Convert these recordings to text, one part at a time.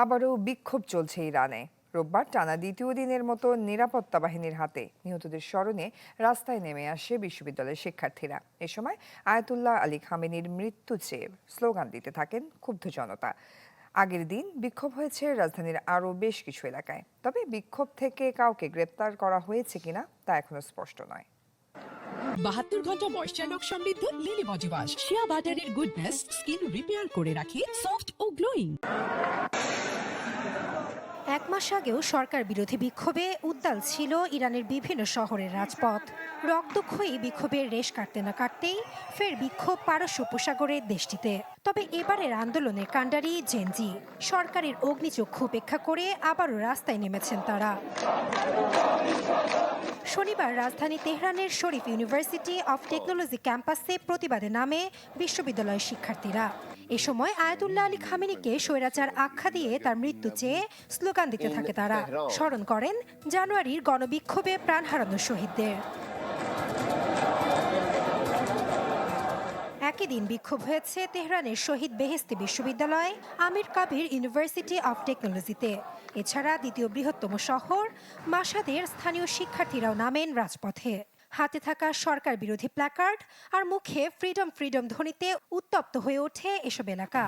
আবারও বিক্ষোভ চলছে ইরানে। রোববার টানা দ্বিতীয় দিনের মতো নিরাপত্তা বাহিনীর হাতে নিহতদের স্মরণে রাস্তায় নেমে আসে বিশ্ববিদ্যালয়ের শিক্ষার্থীরা। এ সময় আয়াতুল্লাহ আলী খামেনির মৃত্যু চেয়ে স্লোগান দিতে থাকেন ক্ষুব্ধ জনতা। আগের দিন বিক্ষোভ হয়েছে রাজধানীর আরও বেশ কিছু এলাকায়, তবে বিক্ষোভ থেকে কাউকে গ্রেপ্তার করা হয়েছে কিনা তা এখনো স্পষ্ট নয়। ৭২ ঘন্টা ময়েশ্চার লক সমৃদ্ধ লিলি বডি ওয়াশ, শিয়া বাটারের গুডনেস স্কিন রিপেয়ার করে রাখে সফট ও গ্লোয়িং। এক মাস আগেও সরকার বিরোধী বিক্ষোভে উত্তাল ছিল ইরানের বিভিন্ন শহরের রাজপথ। রক্তক্ষয়ী বিক্ষোভের রেশ কাটতে না কাটতেই ফের বিক্ষোভ পারস্য উপসাগরের দেশটিতে। তবে এবারের আন্দোলনের কাণ্ডারি জেনজি। সরকারের অগ্নিচক্ষু উপেক্ষা করে আবারও রাস্তায় নেমেছেন তারা। শনিবার রাজধানী তেহরানের শরীফ ইউনিভার্সিটি অফ টেকনোলজি ক্যাম্পাসে প্রতিবাদে নামে বিশ্ববিদ্যালয়ের শিক্ষার্থীরা। এ সময় আয়াতুল্লাহ আলী খামেনিকে স্বৈরাচার আখ্যা দিয়ে তার মৃত্যু চেয়ে স্লোগান দিতে থাকে তারা। স্মরণ করেন জানুয়ারির গণবিক্ষোভে প্রাণ হারানো শহীদদের। একই দিন বিক্ষোভ হয়েছে তেহরানের শহীদ বেহেশতি বিশ্ববিদ্যালয়, আমির কাবির ইউনিভার্সিটি অফ টেকনোলজিতে। এছাড়া দ্বিতীয় বৃহত্তম শহর মাশহাদের স্থানীয় শিক্ষার্থীরাও নামেন রাজপথে। হাতে থাকা সরকার বিরোধী প্ল্যাকার্ড আর মুখে ফ্রিডম ফ্রিডম ধ্বনিতে উত্তপ্ত হয়ে ওঠে এসব এলাকা।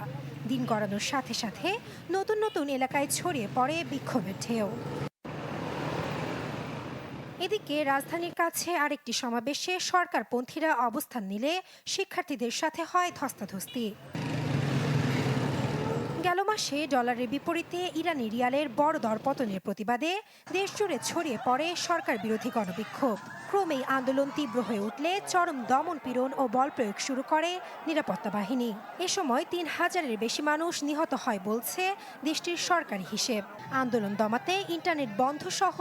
দিন গড়ানোর সাথে সাথে নতুন নতুন এলাকায় ছড়িয়ে পড়ে বিক্ষোভের ঢেউ। এদিকে রাজধানীর কাছে আরেকটি সমাবেশে সরকারপন্থীরা অবস্থান নিলে শিক্ষার্থীদের সাথে হয় ধস্তাধস্তি। গেল মাসে ডলারের বিপরীতে ইরানি রিয়ালের বড় দরপতনের প্রতিবাদে দেশজুড়ে ছড়িয়ে পড়ে সরকার বিরোধী গণবিক্ষোভ। ক্রমেই আন্দোলন তীব্র হয়ে উঠলে চরম দমন পীড়ন ও বল প্রয়োগ শুরু করে নিরাপত্তা বাহিনী। এ সময় ৩,০০০-এর বেশি মানুষ নিহত হয় বলছে দেশটির সরকারি হিসেব। আন্দোলন দমাতে ইন্টারনেট বন্ধ সহ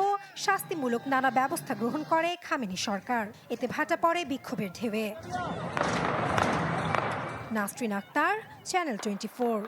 শাস্তিমূলক নানা ব্যবস্থা গ্রহণ করে খামেনি সরকার। এতে ভাটা পড়ে বিক্ষোভের ঢেউয়ে। নাসরিন আক্তার, চ্যানেল 24।